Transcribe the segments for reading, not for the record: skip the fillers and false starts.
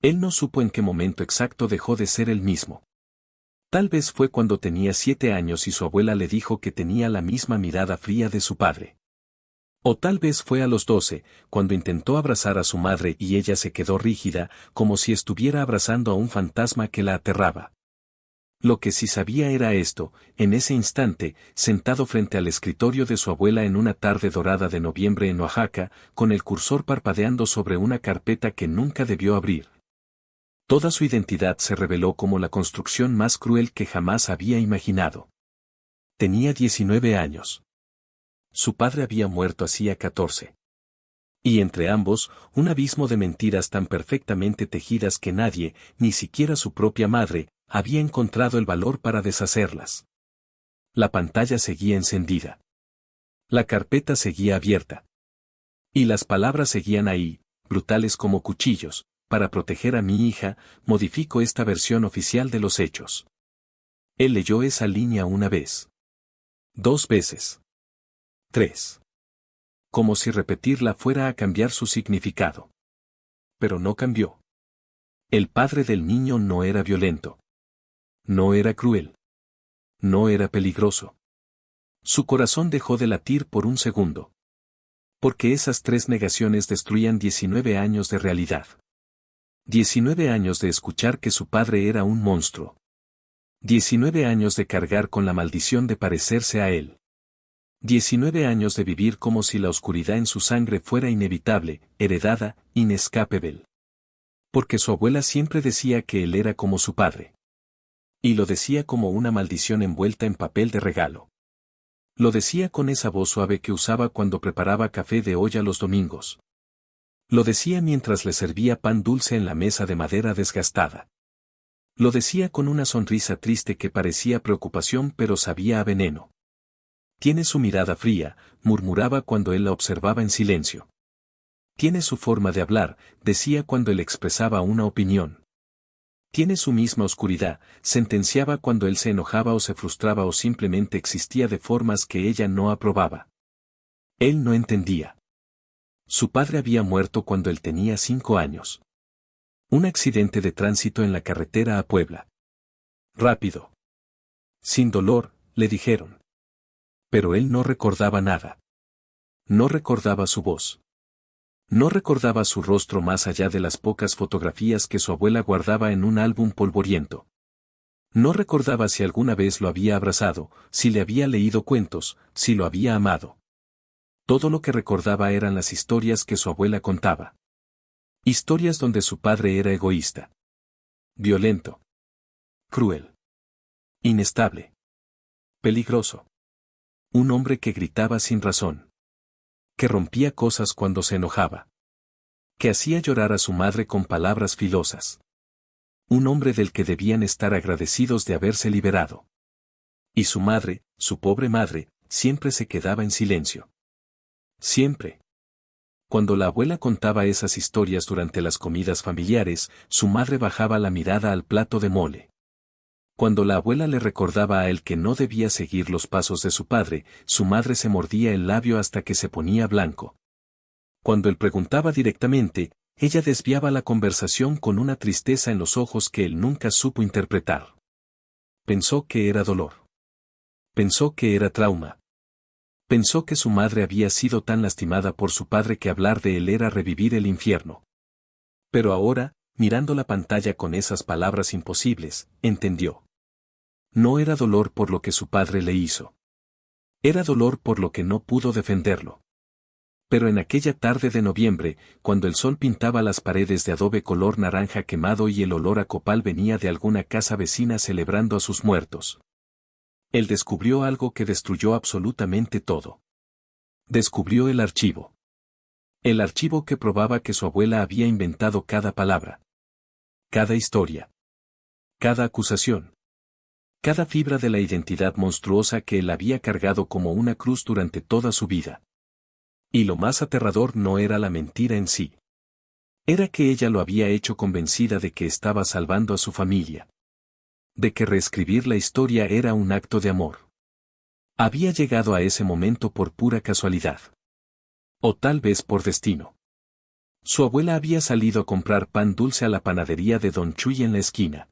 Él no supo en qué momento exacto dejó de ser el mismo. Tal vez fue cuando tenía 7 años y su abuela le dijo que tenía la misma mirada fría de su padre. O tal vez fue a los 12, cuando intentó abrazar a su madre y ella se quedó rígida, como si estuviera abrazando a un fantasma que la aterraba. Lo que sí sabía era esto: en ese instante, sentado frente al escritorio de su abuela en una tarde dorada de noviembre en Oaxaca, con el cursor parpadeando sobre una carpeta que nunca debió abrir. Toda su identidad se reveló como la construcción más cruel que jamás había imaginado. Tenía 19 años. Su padre había muerto hacía 14. Y entre ambos, un abismo de mentiras tan perfectamente tejidas que nadie, ni siquiera su propia madre, había encontrado el valor para deshacerlas. La pantalla seguía encendida. La carpeta seguía abierta. Y las palabras seguían ahí, brutales como cuchillos: para proteger a mi hija, modifico esta versión oficial de los hechos. Él leyó esa línea una vez. 2 veces. 3. Como si repetirla fuera a cambiar su significado. Pero no cambió. El padre del niño no era violento. No era cruel. No era peligroso. Su corazón dejó de latir por un segundo. Porque esas 3 negaciones destruían 19 años de realidad. 19 años de escuchar que su padre era un monstruo. 19 años de cargar con la maldición de parecerse a él. 19 años de vivir como si la oscuridad en su sangre fuera inevitable, heredada, inescapable. Porque su abuela siempre decía que él era como su padre. Y lo decía como una maldición envuelta en papel de regalo. Lo decía con esa voz suave que usaba cuando preparaba café de olla los domingos. Lo decía mientras le servía pan dulce en la mesa de madera desgastada. Lo decía con una sonrisa triste que parecía preocupación pero sabía a veneno. Tiene su mirada fría, murmuraba cuando él la observaba en silencio. Tiene su forma de hablar, decía cuando él expresaba una opinión. Tiene su misma oscuridad, sentenciaba cuando él se enojaba o se frustraba o simplemente existía de formas que ella no aprobaba. Él no entendía. Su padre había muerto cuando él tenía 5 años. Un accidente de tránsito en la carretera a Puebla. Rápido. Sin dolor, le dijeron. Pero él no recordaba nada. No recordaba su voz. No recordaba su rostro más allá de las pocas fotografías que su abuela guardaba en un álbum polvoriento. No recordaba si alguna vez lo había abrazado, si le había leído cuentos, si lo había amado. Todo lo que recordaba eran las historias que su abuela contaba. Historias donde su padre era egoísta. Violento. Cruel. Inestable. Peligroso. Un hombre que gritaba sin razón. Que rompía cosas cuando se enojaba. Que hacía llorar a su madre con palabras filosas. Un hombre del que debían estar agradecidos de haberse liberado. Y su madre, su pobre madre, siempre se quedaba en silencio. Siempre. Cuando la abuela contaba esas historias durante las comidas familiares, su madre bajaba la mirada al plato de mole. Cuando la abuela le recordaba a él que no debía seguir los pasos de su padre, su madre se mordía el labio hasta que se ponía blanco. Cuando él preguntaba directamente, ella desviaba la conversación con una tristeza en los ojos que él nunca supo interpretar. Pensó que era dolor. Pensó que era trauma. Pensó que su madre había sido tan lastimada por su padre que hablar de él era revivir el infierno. Pero ahora, mirando la pantalla con esas palabras imposibles, entendió. No era dolor por lo que su padre le hizo. Era dolor por lo que no pudo defenderlo. Pero en aquella tarde de noviembre, cuando el sol pintaba las paredes de adobe color naranja quemado y el olor a copal venía de alguna casa vecina celebrando a sus muertos, él descubrió algo que destruyó absolutamente todo. Descubrió el archivo. El archivo que probaba que su abuela había inventado cada palabra. Cada historia. Cada acusación. Cada fibra de la identidad monstruosa que él había cargado como una cruz durante toda su vida. Y lo más aterrador no era la mentira en sí. Era que ella lo había hecho convencida de que estaba salvando a su familia. De que reescribir la historia era un acto de amor. Había llegado a ese momento por pura casualidad. O tal vez por destino. Su abuela había salido a comprar pan dulce a la panadería de Don Chuy en la esquina.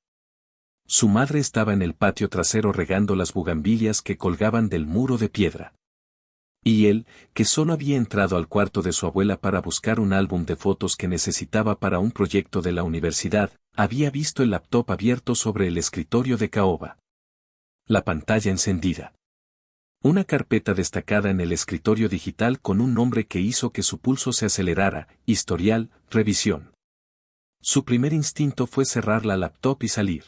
Su madre estaba en el patio trasero regando las bugambilias que colgaban del muro de piedra. Y él, que solo había entrado al cuarto de su abuela para buscar un álbum de fotos que necesitaba para un proyecto de la universidad, había visto el laptop abierto sobre el escritorio de caoba. La pantalla encendida. Una carpeta destacada en el escritorio digital con un nombre que hizo que su pulso se acelerara: historial, revisión. Su primer instinto fue cerrar la laptop y salir.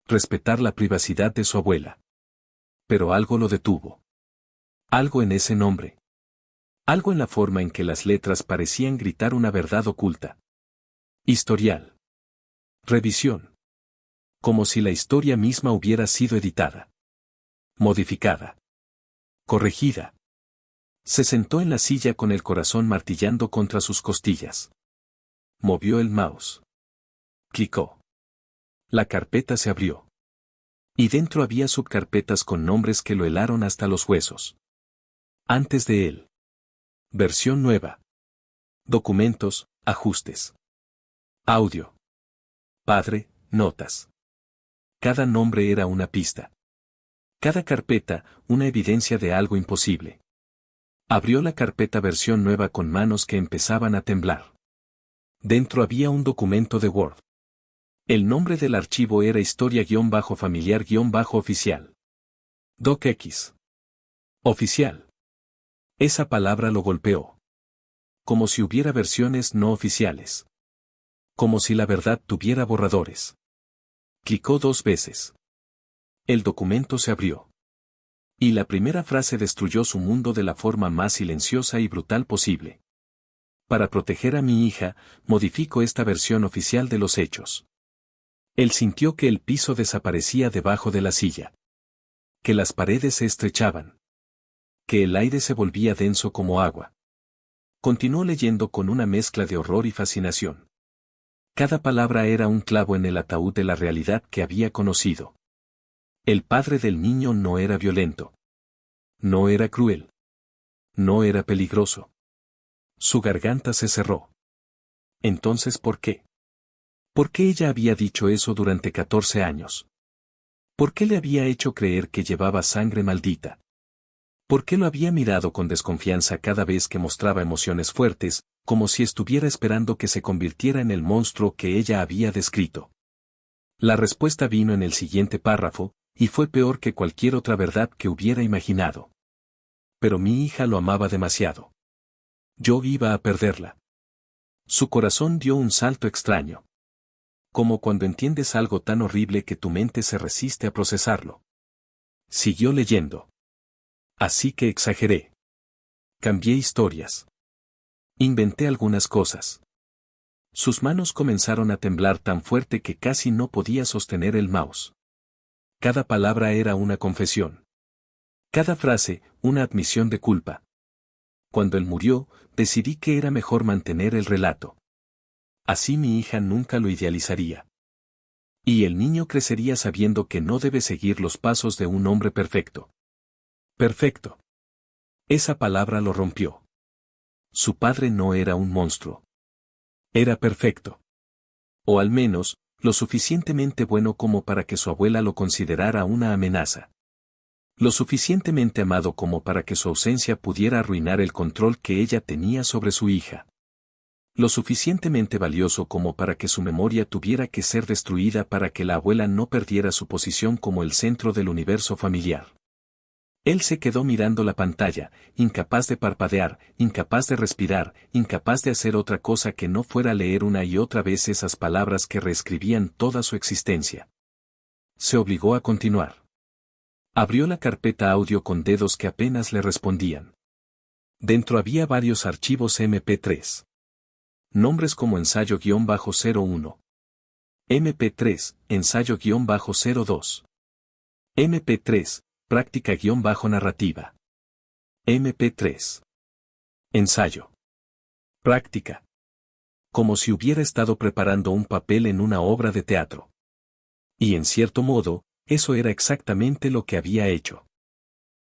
Respetar la privacidad de su abuela. Pero algo lo detuvo. Algo en ese nombre. Algo en la forma en que las letras parecían gritar una verdad oculta. Historial. Revisión. Como si la historia misma hubiera sido editada. Modificada. Corregida. Se sentó en la silla con el corazón martillando contra sus costillas. Movió el mouse. Clicó. La carpeta se abrió. Y dentro había subcarpetas con nombres que lo helaron hasta los huesos. Antes de él. Versión nueva. Documentos, ajustes. Audio. Padre, notas. Cada nombre era una pista. Cada carpeta, una evidencia de algo imposible. Abrió la carpeta versión nueva con manos que empezaban a temblar. Dentro había un documento de Word. El nombre del archivo era historia-familiar-oficial. DocX. Oficial. Esa palabra lo golpeó. Como si hubiera versiones no oficiales. Como si la verdad tuviera borradores. Clicó 2 veces. El documento se abrió. Y la primera frase destruyó su mundo de la forma más silenciosa y brutal posible. Para proteger a mi hija, modifico esta versión oficial de los hechos. Él sintió que el piso desaparecía debajo de la silla. Que las paredes se estrechaban. Que el aire se volvía denso como agua. Continuó leyendo con una mezcla de horror y fascinación. Cada palabra era un clavo en el ataúd de la realidad que había conocido. El padre del niño no era violento. No era cruel. No era peligroso. Su garganta se cerró. Entonces, ¿por qué? ¿Por qué ella había dicho eso durante 14 años? ¿Por qué le había hecho creer que llevaba sangre maldita? ¿Por qué lo había mirado con desconfianza cada vez que mostraba emociones fuertes, como si estuviera esperando que se convirtiera en el monstruo que ella había descrito? La respuesta vino en el siguiente párrafo, y fue peor que cualquier otra verdad que hubiera imaginado. Pero mi hija lo amaba demasiado. Yo iba a perderla. Su corazón dio un salto extraño. Como cuando entiendes algo tan horrible que tu mente se resiste a procesarlo. Siguió leyendo. Así que exageré. Cambié historias. Inventé algunas cosas. Sus manos comenzaron a temblar tan fuerte que casi no podía sostener el mouse. Cada palabra era una confesión. Cada frase, una admisión de culpa. Cuando él murió, decidí que era mejor mantener el relato. Así mi hija nunca lo idealizaría. Y el niño crecería sabiendo que no debe seguir los pasos de un hombre perfecto. Perfecto. Esa palabra lo rompió. Su padre no era un monstruo. Era perfecto. O al menos, lo suficientemente bueno como para que su abuela lo considerara una amenaza. Lo suficientemente amado como para que su ausencia pudiera arruinar el control que ella tenía sobre su hija. Lo suficientemente valioso como para que su memoria tuviera que ser destruida para que la abuela no perdiera su posición como el centro del universo familiar. Él se quedó mirando la pantalla, incapaz de parpadear, incapaz de respirar, incapaz de hacer otra cosa que no fuera leer una y otra vez esas palabras que reescribían toda su existencia. Se obligó a continuar. Abrió la carpeta audio con dedos que apenas le respondían. Dentro había varios archivos MP3. Nombres como ensayo-01. MP3, ensayo-02. MP3, práctica-narrativa. MP3. Ensayo. Práctica. Como si hubiera estado preparando un papel en una obra de teatro. Y en cierto modo, eso era exactamente lo que había hecho.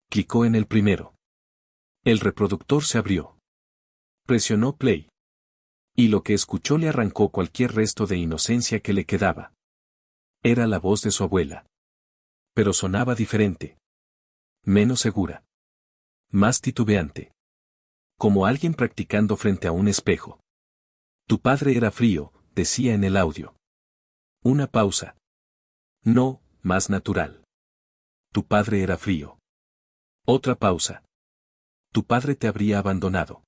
Clicó en el primero. El reproductor se abrió. Presionó play. Y lo que escuchó le arrancó cualquier resto de inocencia que le quedaba. Era la voz de su abuela. Pero sonaba diferente. Menos segura. Más titubeante. Como alguien practicando frente a un espejo. Tu padre era frío, decía en el audio. Una pausa. No, más natural. Tu padre era frío. Otra pausa. Tu padre te habría abandonado.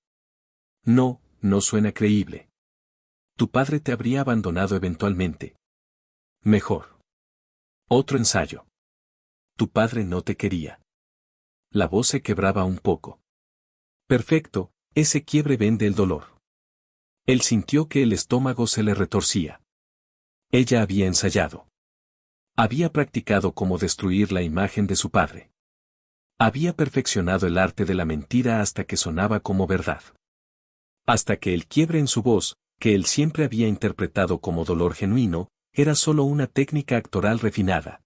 No, no suena creíble. Tu padre te habría abandonado eventualmente. Mejor. Otro ensayo. Tu padre no te quería. La voz se quebraba un poco. Perfecto, ese quiebre vende el dolor. Él sintió que el estómago se le retorcía. Ella había ensayado. Había practicado cómo destruir la imagen de su padre. Había perfeccionado el arte de la mentira hasta que sonaba como verdad. Hasta que el quiebre en su voz, que él siempre había interpretado como dolor genuino, era solo una técnica actoral refinada.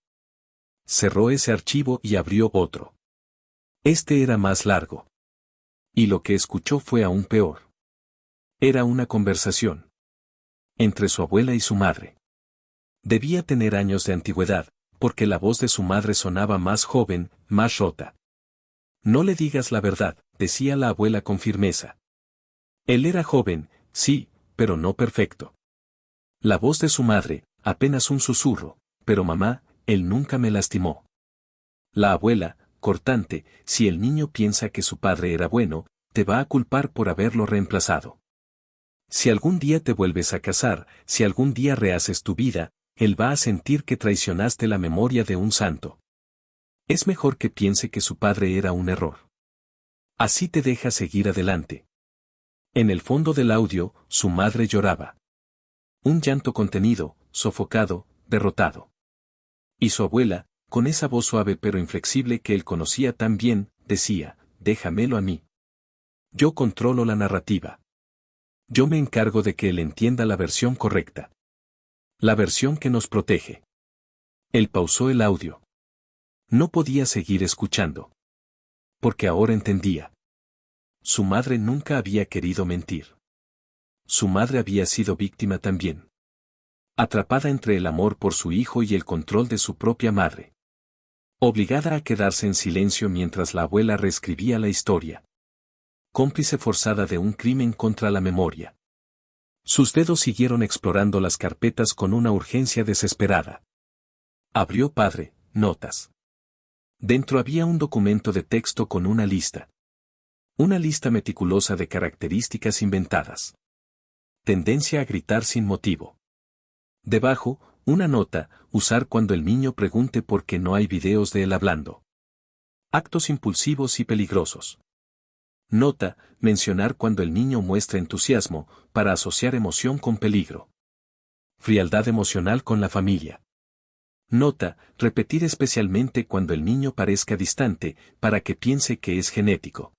Cerró ese archivo y abrió otro. Este era más largo. Y lo que escuchó fue aún peor. Era una conversación. Entre su abuela y su madre. Debía tener años de antigüedad, porque la voz de su madre sonaba más joven, más rota. No le digas la verdad, decía la abuela con firmeza. Él era joven, sí, pero no perfecto. La voz de su madre, apenas un susurro, pero mamá, él nunca me lastimó. La abuela, cortante, si el niño piensa que su padre era bueno, te va a culpar por haberlo reemplazado. Si algún día te vuelves a casar, si algún día rehaces tu vida, él va a sentir que traicionaste la memoria de un santo. Es mejor que piense que su padre era un error. Así te deja seguir adelante. En el fondo del audio, su madre lloraba. Un llanto contenido, sofocado, derrotado. Y su abuela, con esa voz suave pero inflexible que él conocía tan bien, decía, déjamelo a mí. Yo controlo la narrativa. Yo me encargo de que él entienda la versión correcta. La versión que nos protege. Él pausó el audio. No podía seguir escuchando. Porque ahora entendía. Su madre nunca había querido mentir. Su madre había sido víctima también. Atrapada entre el amor por su hijo y el control de su propia madre. Obligada a quedarse en silencio mientras la abuela reescribía la historia. Cómplice forzada de un crimen contra la memoria. Sus dedos siguieron explorando las carpetas con una urgencia desesperada. Abrió Padre, notas. Dentro había un documento de texto con una lista. Una lista meticulosa de características inventadas. Tendencia a gritar sin motivo. Debajo, una nota, usar cuando el niño pregunte por qué no hay videos de él hablando. Actos impulsivos y peligrosos. Nota, mencionar cuando el niño muestra entusiasmo, para asociar emoción con peligro. Frialdad emocional con la familia. Nota, repetir especialmente cuando el niño parezca distante, para que piense que es genético.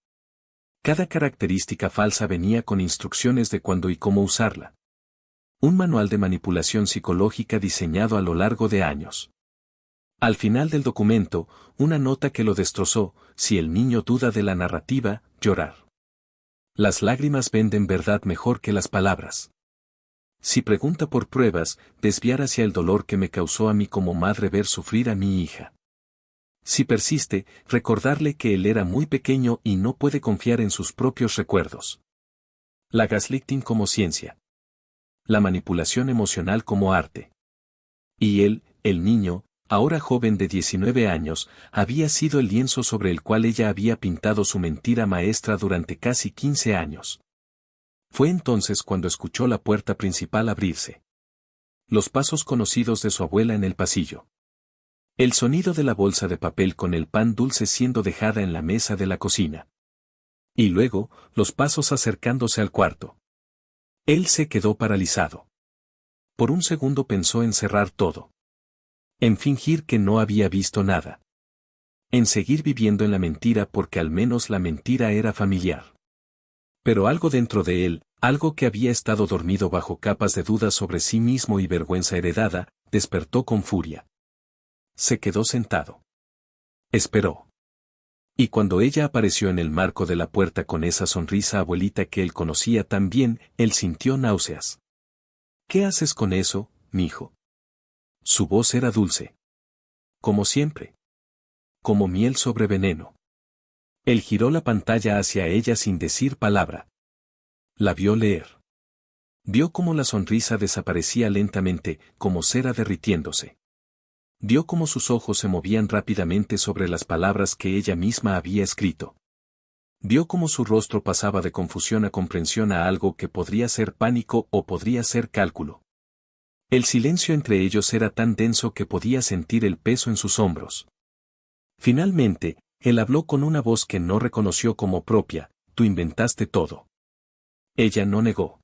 Cada característica falsa venía con instrucciones de cuándo y cómo usarla. Un manual de manipulación psicológica diseñado a lo largo de años. Al final del documento, una nota que lo destrozó, si el niño duda de la narrativa, llorar. Las lágrimas venden verdad mejor que las palabras. Si pregunta por pruebas, desviar hacia el dolor que me causó a mí como madre ver sufrir a mi hija. Si persiste, recordarle que él era muy pequeño y no puede confiar en sus propios recuerdos. La gaslighting como ciencia. La manipulación emocional como arte. Y él, el niño, ahora joven de 19 años, había sido el lienzo sobre el cual ella había pintado su mentira maestra durante casi 15 años. Fue entonces cuando escuchó la puerta principal abrirse. Los pasos conocidos de su abuela en el pasillo. El sonido de la bolsa de papel con el pan dulce siendo dejada en la mesa de la cocina. Y luego, los pasos acercándose al cuarto. Él se quedó paralizado. Por un segundo pensó en cerrar todo. En fingir que no había visto nada. En seguir viviendo en la mentira porque al menos la mentira era familiar. Pero algo dentro de él, algo que había estado dormido bajo capas de dudas sobre sí mismo y vergüenza heredada, despertó con furia. Se quedó sentado. Esperó. Y cuando ella apareció en el marco de la puerta con esa sonrisa abuelita que él conocía tan bien, él sintió náuseas. ¿Qué haces con eso, mijo? Su voz era dulce. Como siempre. Como miel sobre veneno. Él giró la pantalla hacia ella sin decir palabra. La vio leer. Vio cómo la sonrisa desaparecía lentamente, como cera derritiéndose. Vio cómo sus ojos se movían rápidamente sobre las palabras que ella misma había escrito. Vio cómo su rostro pasaba de confusión a comprensión a algo que podría ser pánico o podría ser cálculo. El silencio entre ellos era tan denso que podía sentir el peso en sus hombros. Finalmente, él habló con una voz que no reconoció como propia: tú inventaste todo. Ella no negó.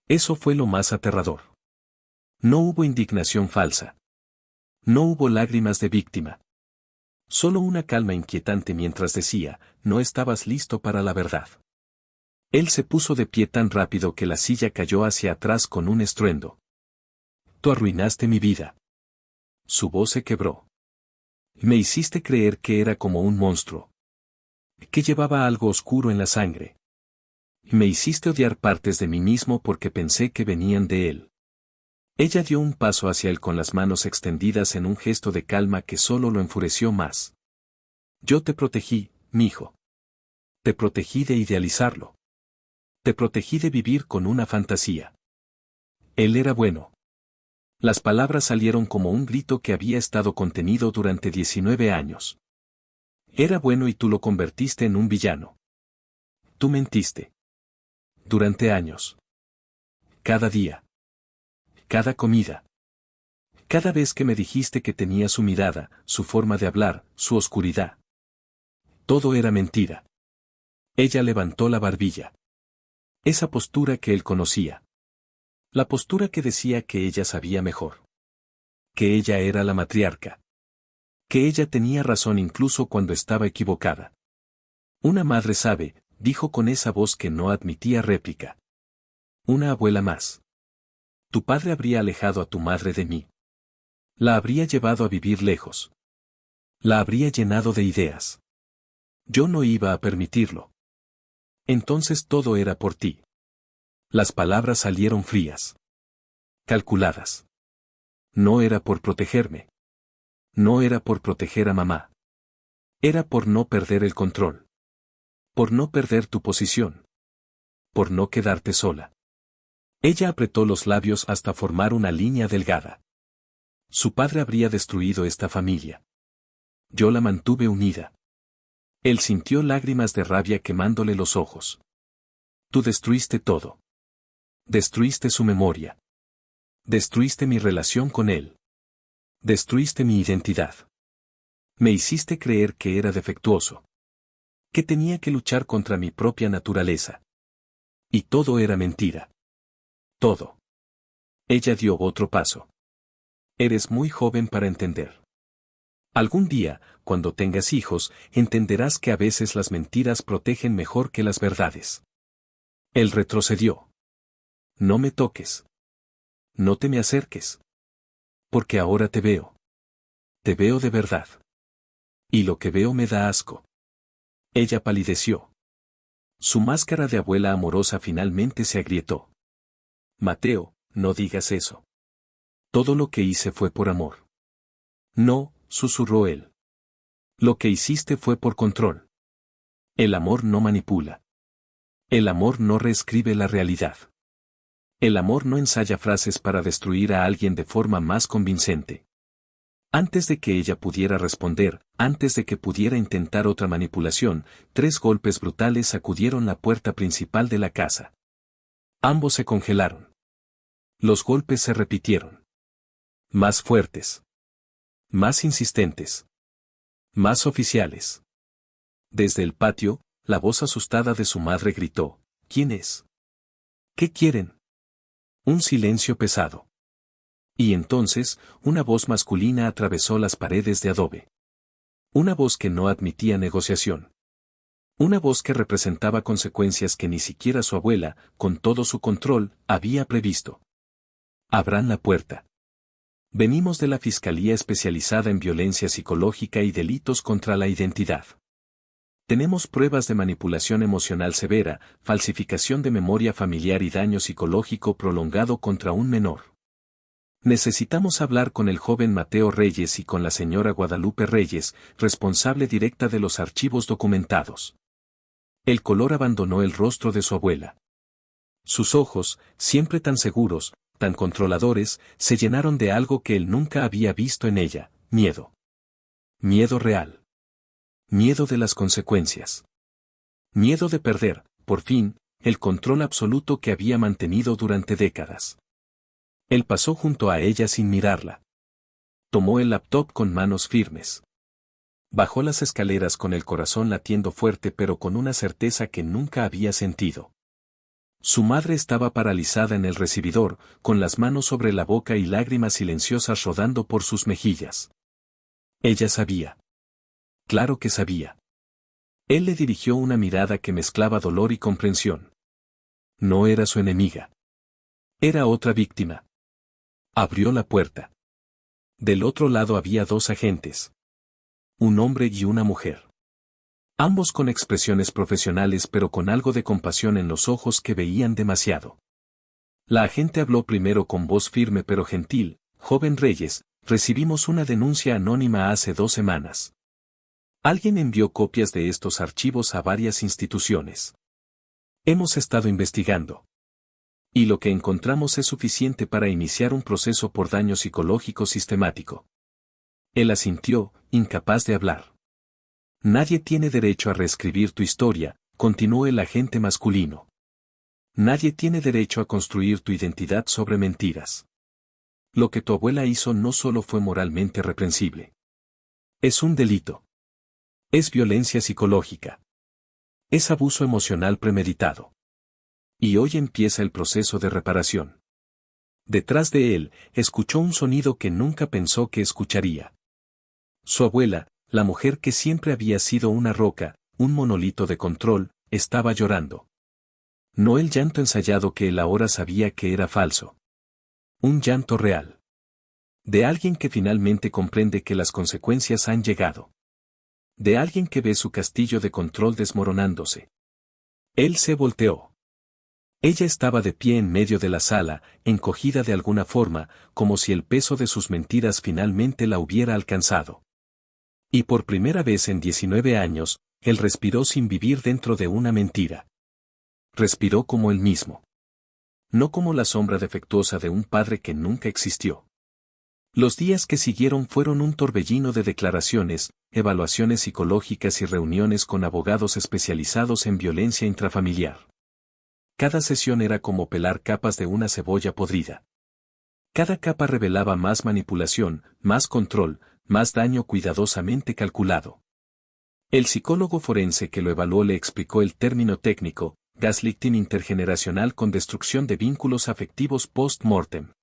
Eso fue lo más aterrador. No hubo indignación falsa. No hubo lágrimas de víctima. Solo una calma inquietante mientras decía: no estabas listo para la verdad. Él se puso de pie tan rápido que la silla cayó hacia atrás con un estruendo. Tú arruinaste mi vida. Su voz se quebró. Me hiciste creer que era como un monstruo. Que llevaba algo oscuro en la sangre. Me hiciste odiar partes de mí mismo porque pensé que venían de él. Ella dio un paso hacia él con las manos extendidas en un gesto de calma que solo lo enfureció más. Yo te protegí, mijo. Te protegí de idealizarlo. Te protegí de vivir con una fantasía. Él era bueno. Las palabras salieron como un grito que había estado contenido durante 19 años. Era bueno y tú lo convertiste en un villano. Tú mentiste. Durante años. Cada día. Cada comida. Cada vez que me dijiste que tenía su mirada, su forma de hablar, su oscuridad. Todo era mentira. Ella levantó la barbilla. Esa postura que él conocía. La postura que decía que ella sabía mejor. Que ella era la matriarca. Que ella tenía razón incluso cuando estaba equivocada. Una madre sabe, dijo con esa voz que no admitía réplica. Una abuela más. Tu padre habría alejado a tu madre de mí. La habría llevado a vivir lejos. La habría llenado de ideas. Yo no iba a permitirlo. Entonces todo era por ti. Las palabras salieron frías. Calculadas. No era por protegerme. No era por proteger a mamá. Era por no perder el control. Por no perder tu posición. Por no quedarte sola. Ella apretó los labios hasta formar una línea delgada. Su padre habría destruido esta familia. Yo la mantuve unida. Él sintió lágrimas de rabia quemándole los ojos. Tú destruiste todo. Destruiste su memoria. Destruiste mi relación con él. Destruiste mi identidad. Me hiciste creer que era defectuoso. Que tenía que luchar contra mi propia naturaleza. Y todo era mentira. Todo. Ella dio otro paso. Eres muy joven para entender. Algún día, cuando tengas hijos, entenderás que a veces las mentiras protegen mejor que las verdades. Él retrocedió. No me toques. No te me acerques. Porque ahora te veo. Te veo de verdad. Y lo que veo me da asco. Ella palideció. Su máscara de abuela amorosa finalmente se agrietó. Mateo, no digas eso. Todo lo que hice fue por amor. No, susurró él. Lo que hiciste fue por control. El amor no manipula. El amor no reescribe la realidad. El amor no ensaya frases para destruir a alguien de forma más convincente. Antes de que ella pudiera responder, antes de que pudiera intentar otra manipulación, 3 golpes brutales sacudieron la puerta principal de la casa. Ambos se congelaron. Los golpes se repitieron. Más fuertes. Más insistentes. Más oficiales. Desde el patio, la voz asustada de su madre gritó: ¿Quién es? ¿Qué quieren? Un silencio pesado. Y entonces, una voz masculina atravesó las paredes de adobe. Una voz que no admitía negociación. Una voz que representaba consecuencias que ni siquiera su abuela, con todo su control, había previsto. Abran la puerta. Venimos de la Fiscalía especializada en violencia psicológica y delitos contra la identidad. Tenemos pruebas de manipulación emocional severa, falsificación de memoria familiar y daño psicológico prolongado contra un menor. Necesitamos hablar con el joven Mateo Reyes y con la señora Guadalupe Reyes, responsable directa de los archivos documentados. El color abandonó el rostro de su abuela. Sus ojos, siempre tan seguros, tan controladores, se llenaron de algo que él nunca había visto en ella: miedo. Miedo real. Miedo de las consecuencias. Miedo de perder, por fin, el control absoluto que había mantenido durante décadas. Él pasó junto a ella sin mirarla. Tomó el laptop con manos firmes. Bajó las escaleras con el corazón latiendo fuerte pero con una certeza que nunca había sentido. Su madre estaba paralizada en el recibidor, con las manos sobre la boca y lágrimas silenciosas rodando por sus mejillas. Ella sabía. Claro que sabía. Él le dirigió una mirada que mezclaba dolor y comprensión. No era su enemiga. Era otra víctima. Abrió la puerta. Del otro lado había dos agentes. Un hombre y una mujer. Ambos con expresiones profesionales pero con algo de compasión en los ojos que veían demasiado. La agente habló primero con voz firme pero gentil: «Joven Reyes, recibimos una denuncia anónima hace 2 semanas. Alguien envió copias de estos archivos a varias instituciones. Hemos estado investigando. Y lo que encontramos es suficiente para iniciar un proceso por daño psicológico sistemático». Él asintió, incapaz de hablar. «Nadie tiene derecho a reescribir tu historia», continuó el agente masculino. «Nadie tiene derecho a construir tu identidad sobre mentiras. Lo que tu abuela hizo no solo fue moralmente reprensible. Es un delito. Es violencia psicológica. Es abuso emocional premeditado. Y hoy empieza el proceso de reparación». Detrás de él, escuchó un sonido que nunca pensó que escucharía. Su abuela, la mujer que siempre había sido una roca, un monolito de control, estaba llorando. No el llanto ensayado que él ahora sabía que era falso. Un llanto real. De alguien que finalmente comprende que las consecuencias han llegado. De alguien que ve su castillo de control desmoronándose. Él se volteó. Ella estaba de pie en medio de la sala, encogida de alguna forma, como si el peso de sus mentiras finalmente la hubiera alcanzado. Y por primera vez en 19 años, él respiró sin vivir dentro de una mentira. Respiró como él mismo. No como la sombra defectuosa de un padre que nunca existió. Los días que siguieron fueron un torbellino de declaraciones, evaluaciones psicológicas y reuniones con abogados especializados en violencia intrafamiliar. Cada sesión era como pelar capas de una cebolla podrida. Cada capa revelaba más manipulación, más control, más daño cuidadosamente calculado. El psicólogo forense que lo evaluó le explicó el término técnico: gaslighting intergeneracional con destrucción de vínculos afectivos post-mortem.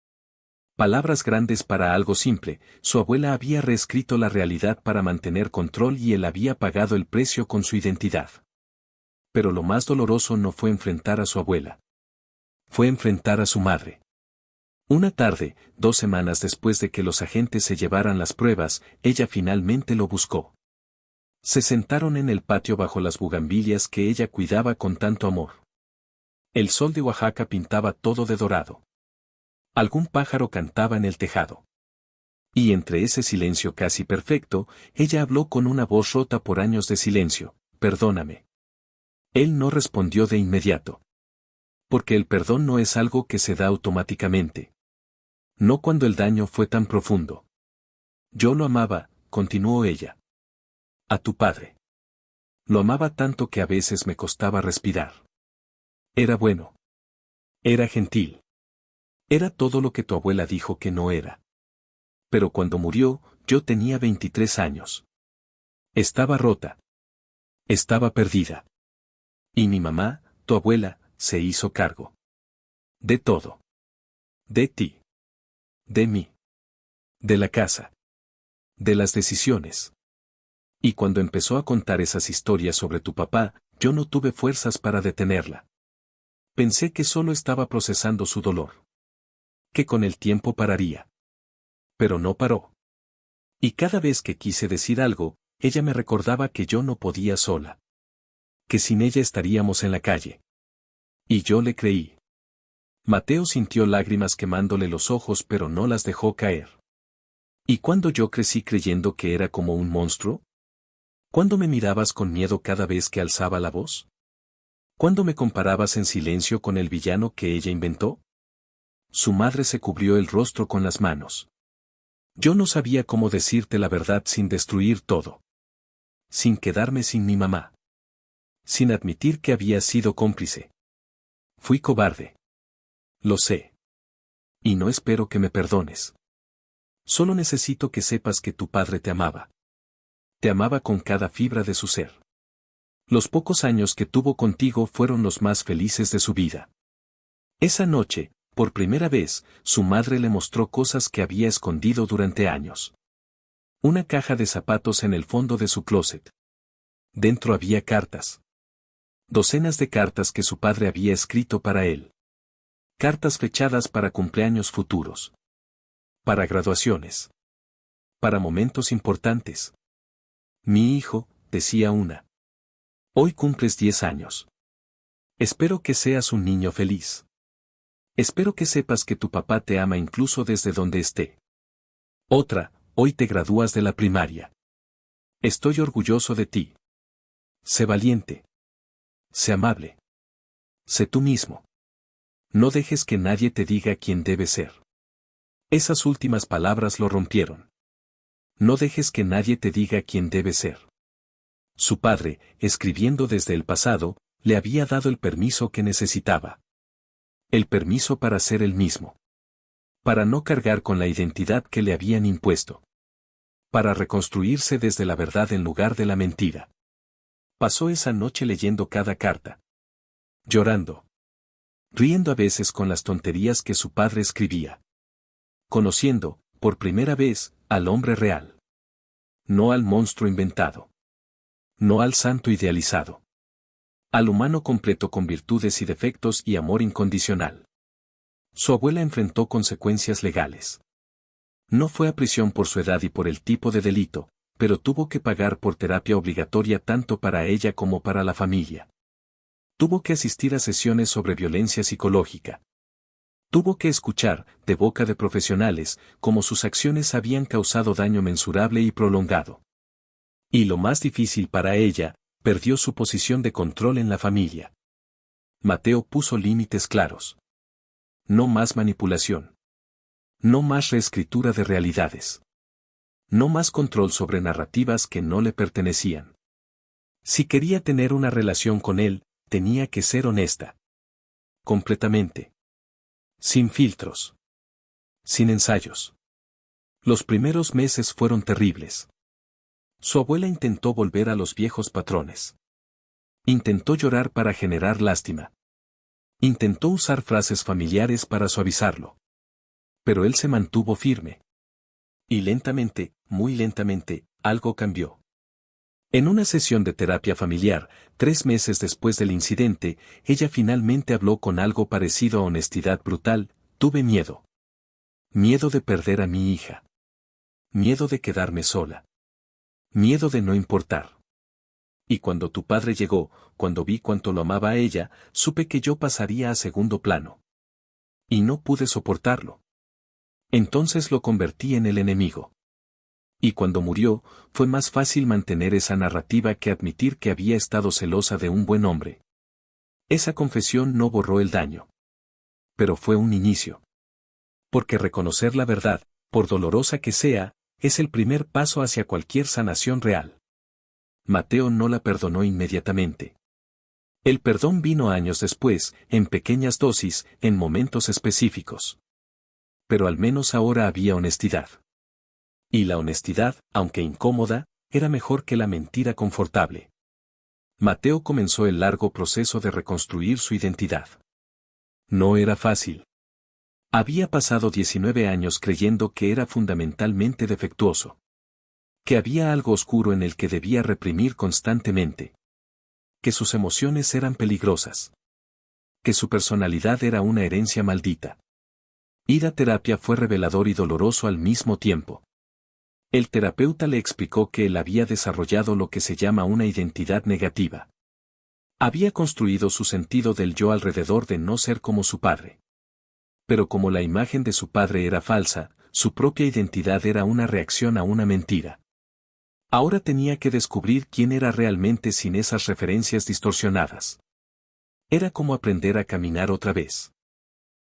Palabras grandes para algo simple: su abuela había reescrito la realidad para mantener control y él había pagado el precio con su identidad. Pero lo más doloroso no fue enfrentar a su abuela. Fue enfrentar a su madre. Una tarde, 2 semanas después de que los agentes se llevaran las pruebas, ella finalmente lo buscó. Se sentaron en el patio bajo las bugambilias que ella cuidaba con tanto amor. El sol de Oaxaca pintaba todo de dorado. Algún pájaro cantaba en el tejado. Y entre ese silencio casi perfecto, ella habló con una voz rota por años de silencio: «Perdóname». Él no respondió de inmediato. Porque el perdón no es algo que se da automáticamente. No cuando el daño fue tan profundo. «Yo lo amaba», continuó ella. «A tu padre. Lo amaba tanto que a veces me costaba respirar. Era bueno. Era gentil. Era todo lo que tu abuela dijo que no era. Pero cuando murió, yo tenía 23 años. Estaba rota. Estaba perdida. Y mi mamá, tu abuela, se hizo cargo. De todo. De ti. De mí. De la casa. De las decisiones. Y cuando empezó a contar esas historias sobre tu papá, yo no tuve fuerzas para detenerla. Pensé que solo estaba procesando su dolor. Que con el tiempo pararía. Pero no paró. Y cada vez que quise decir algo, ella me recordaba que yo no podía sola. que sin ella estaríamos en la calle. Y yo le creí. Mateo sintió lágrimas quemándole los ojos pero no las dejó caer. ¿Y cuando yo crecí creyendo que era como un monstruo? ¿Cuándo me mirabas con miedo cada vez que alzaba la voz? ¿Cuándo me comparabas en silencio con el villano que ella inventó? Su madre se cubrió el rostro con las manos. Yo no sabía cómo decirte la verdad sin destruir todo. Sin quedarme sin mi mamá. Sin admitir que había sido cómplice. Fui cobarde. Lo sé. Y no espero que me perdones. Solo necesito que sepas que tu padre te amaba. Te amaba con cada fibra de su ser. Los pocos años que tuvo contigo fueron los más felices de su vida. Esa noche, por primera vez, su madre le mostró cosas que había escondido durante años. Una caja de zapatos en el fondo de su closet. Dentro había cartas. Docenas de cartas que su padre había escrito para él. Cartas fechadas para cumpleaños futuros. Para graduaciones. Para momentos importantes. Mi hijo, decía una. Hoy cumples 10 años. Espero que seas un niño feliz. Espero que sepas que tu papá te ama incluso desde donde esté. Otra, hoy te gradúas de la primaria. Estoy orgulloso de ti. Sé valiente. Sé amable. Sé tú mismo. No dejes que nadie te diga quién debes ser. Esas últimas palabras lo rompieron. No dejes que nadie te diga quién debes ser. Su padre, escribiendo desde el pasado, le había dado el permiso que necesitaba. El permiso para ser él mismo. Para no cargar con la identidad que le habían impuesto. Para reconstruirse desde la verdad en lugar de la mentira. Pasó esa noche leyendo cada carta. Llorando. Riendo a veces con las tonterías que su padre escribía. Conociendo, por primera vez, al hombre real. No al monstruo inventado. No al santo idealizado. Al humano completo con virtudes y defectos y amor incondicional. Su abuela enfrentó consecuencias legales. No fue a prisión por su edad y por el tipo de delito, pero tuvo que pagar por terapia obligatoria tanto para ella como para la familia. Tuvo que asistir a sesiones sobre violencia psicológica. Tuvo que escuchar, de boca de profesionales, cómo sus acciones habían causado daño mensurable y prolongado. Y lo más difícil para ella, perdió su posición de control en la familia. Mateo puso límites claros. No más manipulación. No más reescritura de realidades. No más control sobre narrativas que no le pertenecían. Si quería tener una relación con él, tenía que ser honesta. Completamente. Sin filtros. Sin ensayos. Los primeros meses fueron terribles. Su abuela intentó volver a los viejos patrones. Intentó llorar para generar lástima. Intentó usar frases familiares para suavizarlo. Pero él se mantuvo firme. Y lentamente, muy lentamente, algo cambió. En una sesión de terapia familiar, 3 meses después del incidente, ella finalmente habló con algo parecido a honestidad brutal: tuve miedo. Miedo de perder a mi hija. Miedo de quedarme sola. Miedo de no importar. Y cuando tu padre llegó, cuando vi cuánto lo amaba a ella, supe que yo pasaría a segundo plano. Y no pude soportarlo. Entonces lo convertí en el enemigo. Y cuando murió, fue más fácil mantener esa narrativa que admitir que había estado celosa de un buen hombre. Esa confesión no borró el daño. Pero fue un inicio. Porque reconocer la verdad, por dolorosa que sea, es el primer paso hacia cualquier sanación real. Mateo no la perdonó inmediatamente. El perdón vino años después, en pequeñas dosis, en momentos específicos. Pero al menos ahora había honestidad. Y la honestidad, aunque incómoda, era mejor que la mentira confortable. Mateo comenzó el largo proceso de reconstruir su identidad. No era fácil. Había pasado 19 años creyendo que era fundamentalmente defectuoso. Que había algo oscuro en el que debía reprimir constantemente. Que sus emociones eran peligrosas. Que su personalidad era una herencia maldita. Ir a terapia fue revelador y doloroso al mismo tiempo. El terapeuta le explicó que él había desarrollado lo que se llama una identidad negativa. Había construido su sentido del yo alrededor de no ser como su padre. Pero como la imagen de su padre era falsa, su propia identidad era una reacción a una mentira. Ahora tenía que descubrir quién era realmente sin esas referencias distorsionadas. Era como aprender a caminar otra vez.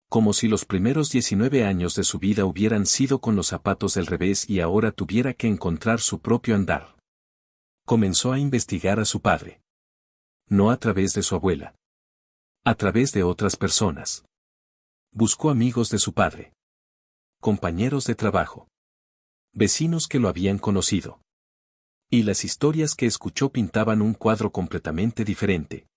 Como si los primeros 19 años de su vida hubieran sido con los zapatos del revés y ahora tuviera que encontrar su propio andar. Comenzó a investigar a su padre. No a través de su abuela. A través de otras personas. Buscó amigos de su padre. Compañeros de trabajo. Vecinos que lo habían conocido. Y las historias que escuchó pintaban un cuadro completamente diferente.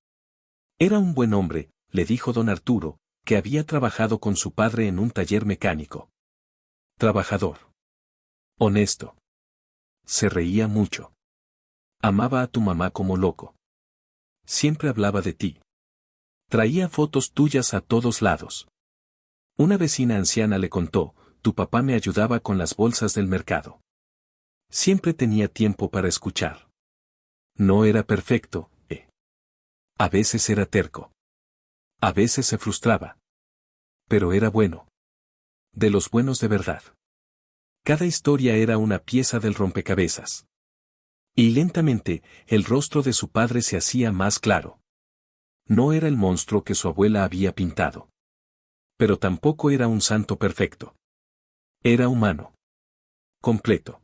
Era un buen hombre, le dijo don Arturo, que había trabajado con su padre en un taller mecánico. Trabajador. Honesto. Se reía mucho. Amaba a tu mamá como loco. Siempre hablaba de ti. Traía fotos tuyas a todos lados. Una vecina anciana le contó, tu papá me ayudaba con las bolsas del mercado. Siempre tenía tiempo para escuchar. No era perfecto, A veces era terco. A veces se frustraba. Pero era bueno. De los buenos de verdad. Cada historia era una pieza del rompecabezas. Y lentamente, el rostro de su padre se hacía más claro. No era el monstruo que su abuela había pintado. Pero tampoco era un santo perfecto. Era humano. Completo.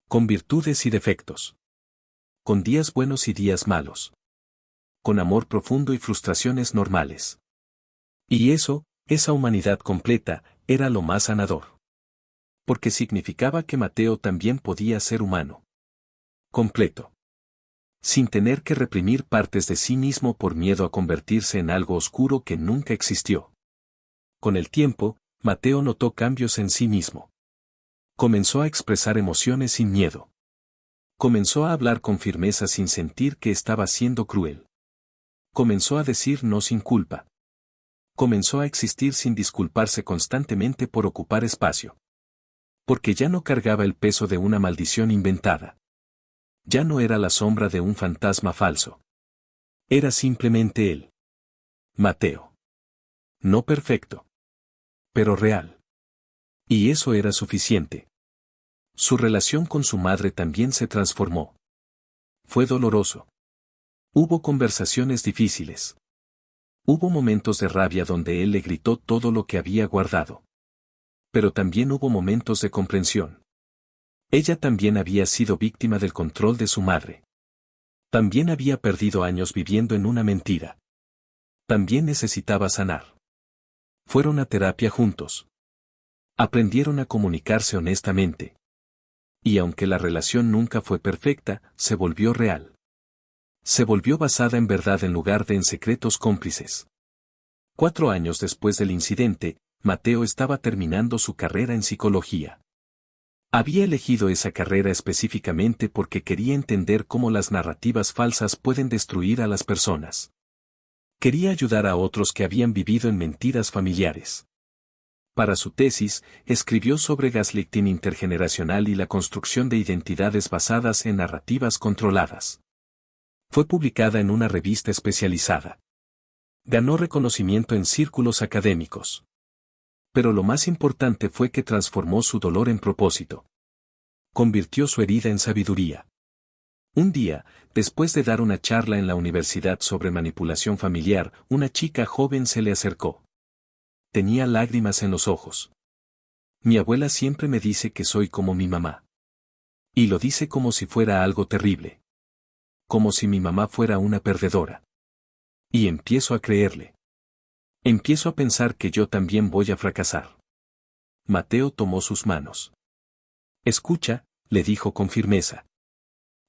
Con virtudes y defectos. Con días buenos y días malos. Con amor profundo y frustraciones normales. Y eso, esa humanidad completa, era lo más sanador. Porque significaba que Mateo también podía ser humano. Completo. Sin tener que reprimir partes de sí mismo por miedo a convertirse en algo oscuro que nunca existió. Con el tiempo, Mateo notó cambios en sí mismo. Comenzó a expresar emociones sin miedo. Comenzó a hablar con firmeza sin sentir que estaba siendo cruel. Comenzó a decir no sin culpa. Comenzó a existir sin disculparse constantemente por ocupar espacio. Porque ya no cargaba el peso de una maldición inventada. Ya no era la sombra de un fantasma falso. Era simplemente él. Mateo. No perfecto. Pero real. Y eso era suficiente. Su relación con su madre también se transformó. Fue doloroso. Hubo conversaciones difíciles. Hubo momentos de rabia donde él le gritó todo lo que había guardado. Pero también hubo momentos de comprensión. Ella también había sido víctima del control de su madre. También había perdido años viviendo en una mentira. También necesitaba sanar. Fueron a terapia juntos. Aprendieron a comunicarse honestamente. Y aunque la relación nunca fue perfecta, se volvió real. Se volvió basada en verdad en lugar de en secretos cómplices. 4 años después del incidente, Mateo estaba terminando su carrera en psicología. Había elegido esa carrera específicamente porque quería entender cómo las narrativas falsas pueden destruir a las personas. Quería ayudar a otros que habían vivido en mentiras familiares. Para su tesis, escribió sobre gaslighting intergeneracional y la construcción de identidades basadas en narrativas controladas. Fue publicada en una revista especializada. Ganó reconocimiento en círculos académicos. Pero lo más importante fue que transformó su dolor en propósito. Convirtió su herida en sabiduría. Un día, después de dar una charla en la universidad sobre manipulación familiar, una chica joven se le acercó. Tenía lágrimas en los ojos. Mi abuela siempre me dice que soy como mi mamá. Y lo dice como si fuera algo terrible. Como si mi mamá fuera una perdedora. Y empiezo a creerle. Empiezo a pensar que yo también voy a fracasar. Mateo tomó sus manos. Escucha, le dijo con firmeza.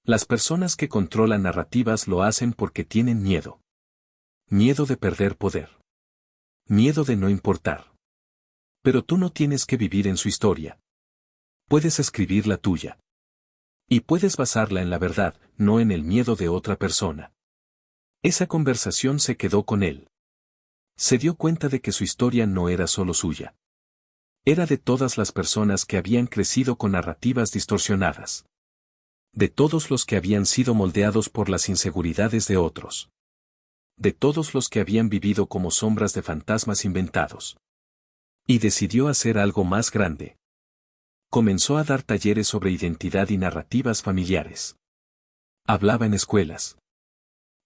Las personas que controlan narrativas lo hacen porque tienen miedo. Miedo de perder poder. Miedo de no importar. Pero tú no tienes que vivir en su historia. Puedes escribir la tuya. Y puedes basarla en la verdad, no en el miedo de otra persona. Esa conversación se quedó con él. Se dio cuenta de que su historia no era solo suya. Era de todas las personas que habían crecido con narrativas distorsionadas. De todos los que habían sido moldeados por las inseguridades de otros. de todos los que habían vivido como sombras de fantasmas inventados. Y decidió hacer algo más grande. Comenzó a dar talleres sobre identidad y narrativas familiares. Hablaba en escuelas,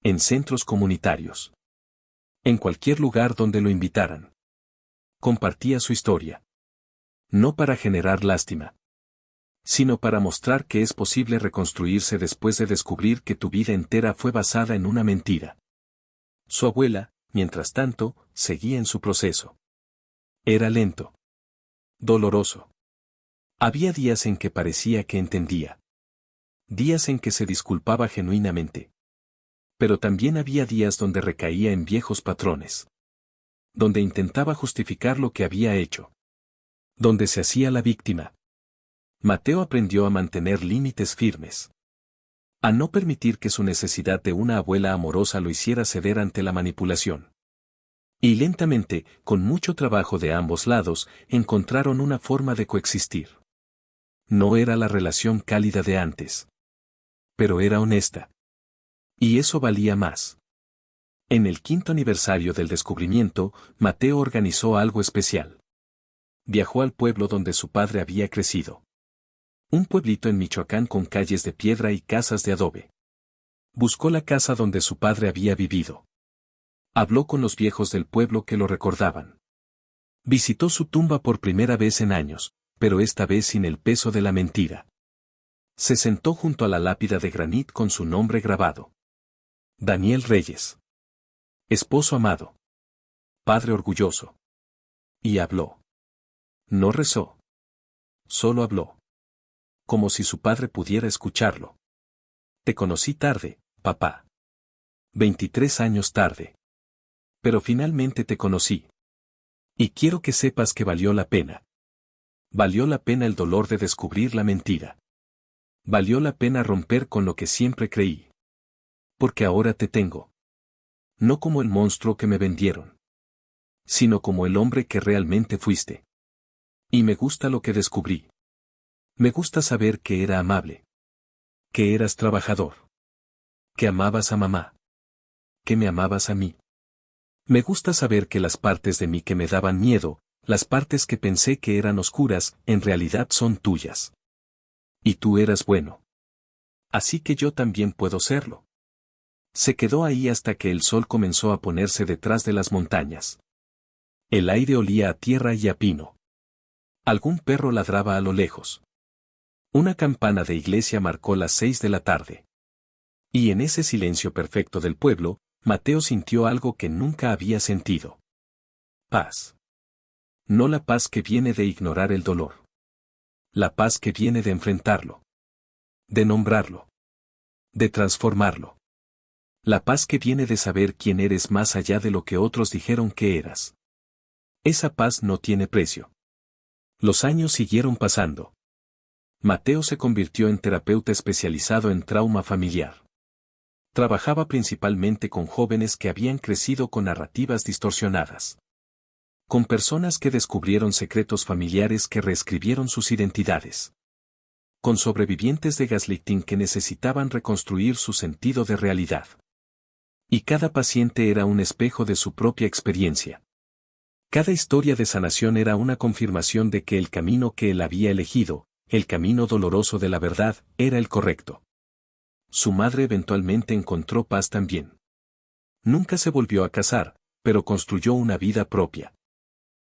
en centros comunitarios, en cualquier lugar donde lo invitaran. Compartía su historia. No para generar lástima, sino para mostrar que es posible reconstruirse después de descubrir que tu vida entera fue basada en una mentira. Su abuela, mientras tanto, seguía en su proceso. Era lento, doloroso. Había días en que parecía que entendía. Días en que se disculpaba genuinamente. Pero también había días donde recaía en viejos patrones. Donde intentaba justificar lo que había hecho. Donde se hacía la víctima. Mateo aprendió a mantener límites firmes. A no permitir que su necesidad de una abuela amorosa lo hiciera ceder ante la manipulación. Y lentamente, con mucho trabajo de ambos lados, encontraron una forma de coexistir. No era la relación cálida de antes. Pero era honesta. Y eso valía más. En el 5º aniversario del descubrimiento, Mateo organizó algo especial. Viajó al pueblo donde su padre había crecido. Un pueblito en Michoacán con calles de piedra y casas de adobe. Buscó la casa donde su padre había vivido. Habló con los viejos del pueblo que lo recordaban. Visitó su tumba por primera vez en años, pero esta vez sin el peso de la mentira. Se sentó junto a la lápida de granit con su nombre grabado. Daniel Reyes. Esposo amado. Padre orgulloso. Y habló. No rezó. Solo habló. Como si su padre pudiera escucharlo. Te conocí tarde, papá. 23 años tarde. Pero finalmente te conocí. Y quiero que sepas que valió la pena. Valió la pena el dolor de descubrir la mentira. Valió la pena romper con lo que siempre creí. Porque ahora te tengo. No como el monstruo que me vendieron. Sino como el hombre que realmente fuiste. Y me gusta lo que descubrí. Me gusta saber que era amable. Que eras trabajador. Que amabas a mamá. Que me amabas a mí. Me gusta saber que las partes de mí que me daban miedo, las partes que pensé que eran oscuras, en realidad son tuyas. Y tú eras bueno. Así que yo también puedo serlo. Se quedó ahí hasta que el sol comenzó a ponerse detrás de las montañas. El aire olía a tierra y a pino. Algún perro ladraba a lo lejos. Una campana de iglesia marcó las 6 de la tarde. Y en ese silencio perfecto del pueblo, Mateo sintió algo que nunca había sentido. Paz. No la paz que viene de ignorar el dolor. La paz que viene de enfrentarlo. De nombrarlo. De transformarlo. La paz que viene de saber quién eres más allá de lo que otros dijeron que eras. Esa paz no tiene precio. Los años siguieron pasando. Mateo se convirtió en terapeuta especializado en trauma familiar. Trabajaba principalmente con jóvenes que habían crecido con narrativas distorsionadas. Con personas que descubrieron secretos familiares que reescribieron sus identidades. Con sobrevivientes de gaslighting que necesitaban reconstruir su sentido de realidad. Y cada paciente era un espejo de su propia experiencia. Cada historia de sanación era una confirmación de que el camino que él había elegido, el camino doloroso de la verdad, era el correcto. Su madre eventualmente encontró paz también. Nunca se volvió a casar, pero construyó una vida propia.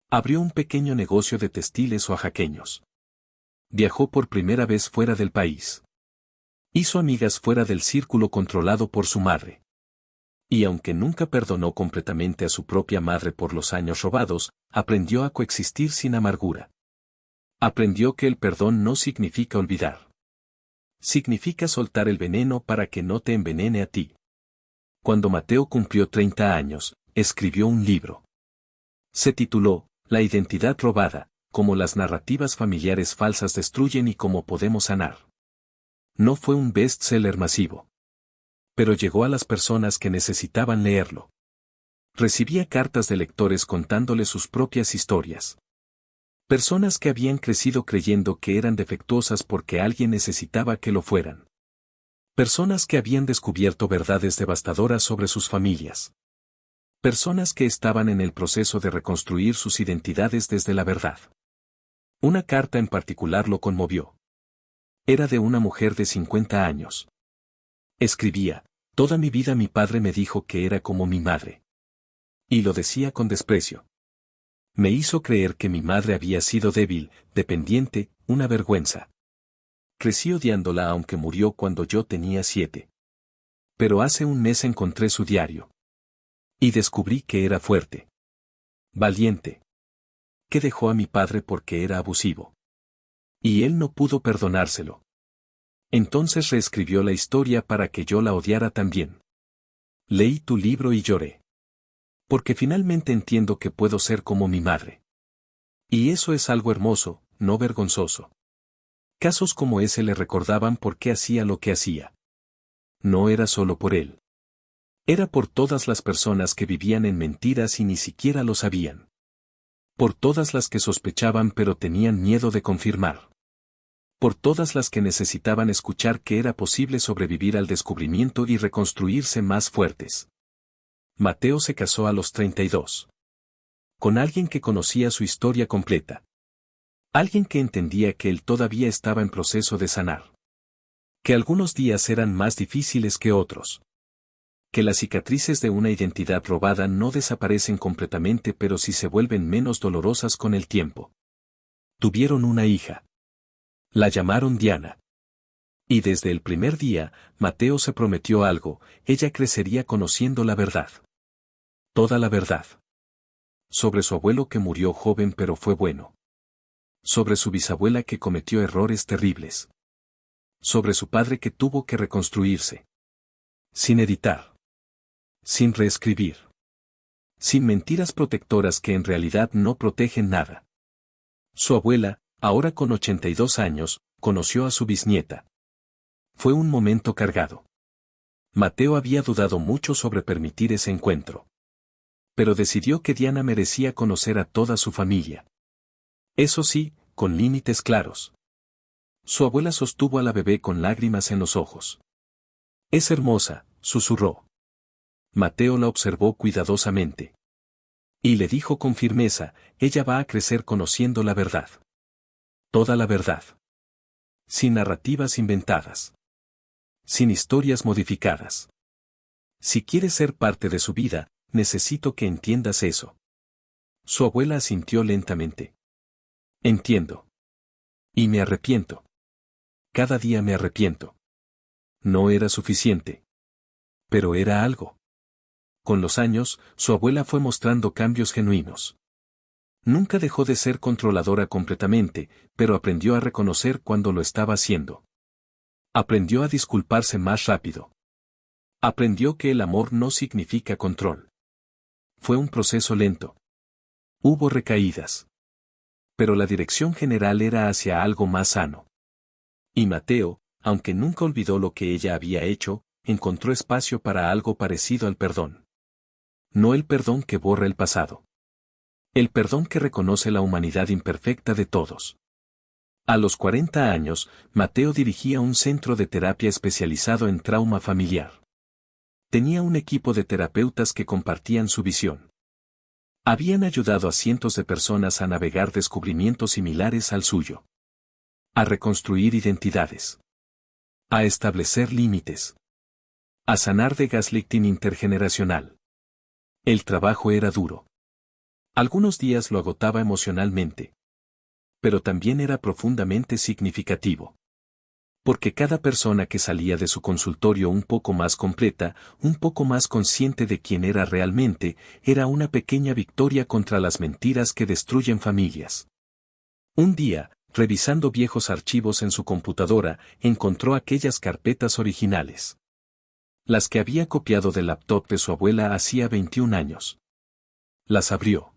Abrió un pequeño negocio de textiles oaxaqueños. Viajó por primera vez fuera del país. Hizo amigas fuera del círculo controlado por su madre. Y aunque nunca perdonó completamente a su propia madre por los años robados, aprendió a coexistir sin amargura. Aprendió que el perdón no significa olvidar. Significa soltar el veneno para que no te envenene a ti. Cuando Mateo cumplió 30 años, escribió un libro. Se tituló, La identidad robada, cómo las narrativas familiares falsas destruyen y cómo podemos sanar. No fue un bestseller masivo. Pero llegó a las personas que necesitaban leerlo. Recibía cartas de lectores contándole sus propias historias. Personas que habían crecido creyendo que eran defectuosas porque alguien necesitaba que lo fueran. Personas que habían descubierto verdades devastadoras sobre sus familias. Personas que estaban en el proceso de reconstruir sus identidades desde la verdad. Una carta en particular lo conmovió. Era de una mujer de 50 años. Escribía: toda mi vida mi padre me dijo que era como mi madre. Y lo decía con desprecio. Me hizo creer que mi madre había sido débil, dependiente, una vergüenza. Crecí odiándola aunque murió cuando yo tenía 7. Pero hace un mes encontré su diario. Y descubrí que era fuerte. Valiente. Que dejó a mi padre porque era abusivo. Y él no pudo perdonárselo. Entonces reescribió la historia para que yo la odiara también. Leí tu libro y lloré. Porque finalmente entiendo que puedo ser como mi madre. Y eso es algo hermoso, no vergonzoso. Casos como ese le recordaban por qué hacía lo que hacía. No era solo por él. Era por todas las personas que vivían en mentiras y ni siquiera lo sabían. Por todas las que sospechaban pero tenían miedo de confirmar. Por todas las que necesitaban escuchar que era posible sobrevivir al descubrimiento y reconstruirse más fuertes. Mateo se casó a los 32. Con alguien que conocía su historia completa. Alguien que entendía que él todavía estaba en proceso de sanar. Que algunos días eran más difíciles que otros. Que las cicatrices de una identidad robada no desaparecen completamente pero sí se vuelven menos dolorosas con el tiempo. Tuvieron una hija. La llamaron Diana. Y desde el primer día, Mateo se prometió algo: ella crecería conociendo la verdad. Toda la verdad. Sobre su abuelo que murió joven pero fue bueno. Sobre su bisabuela que cometió errores terribles. Sobre su padre que tuvo que reconstruirse. Sin editar. Sin reescribir. Sin mentiras protectoras que en realidad no protegen nada. Su abuela, ahora con 82 años, conoció a su bisnieta. Fue un momento cargado. Mateo había dudado mucho sobre permitir ese encuentro. Pero decidió que Diana merecía conocer a toda su familia. Eso sí, con límites claros. Su abuela sostuvo a la bebé con lágrimas en los ojos. Es hermosa, susurró. Mateo la observó cuidadosamente. Y le dijo con firmeza: ella va a crecer conociendo la verdad. Toda la verdad. Sin narrativas inventadas. Sin historias modificadas. Si quieres ser parte de su vida, necesito que entiendas eso. Su abuela asintió lentamente. Entiendo. Y me arrepiento. Cada día me arrepiento. No era suficiente. Pero era algo. Con los años, su abuela fue mostrando cambios genuinos. Nunca dejó de ser controladora completamente, pero aprendió a reconocer cuando lo estaba haciendo. Aprendió a disculparse más rápido. Aprendió que el amor no significa control. Fue un proceso lento. Hubo recaídas. Pero la dirección general era hacia algo más sano. Y Mateo, aunque nunca olvidó lo que ella había hecho, encontró espacio para algo parecido al perdón. No el perdón que borra el pasado. El perdón que reconoce la humanidad imperfecta de todos. A los 40 años, Mateo dirigía un centro de terapia especializado en trauma familiar. Tenía un equipo de terapeutas que compartían su visión. Habían ayudado a cientos de personas a navegar descubrimientos similares al suyo. A reconstruir identidades. A establecer límites. A sanar de gaslighting intergeneracional. El trabajo era duro. Algunos días lo agotaba emocionalmente. Pero también era profundamente significativo. Porque cada persona que salía de su consultorio un poco más completa, un poco más consciente de quién era realmente, era una pequeña victoria contra las mentiras que destruyen familias. Un día, revisando viejos archivos en su computadora, encontró aquellas carpetas originales. Las que había copiado del laptop de su abuela hacía 21 años. Las abrió.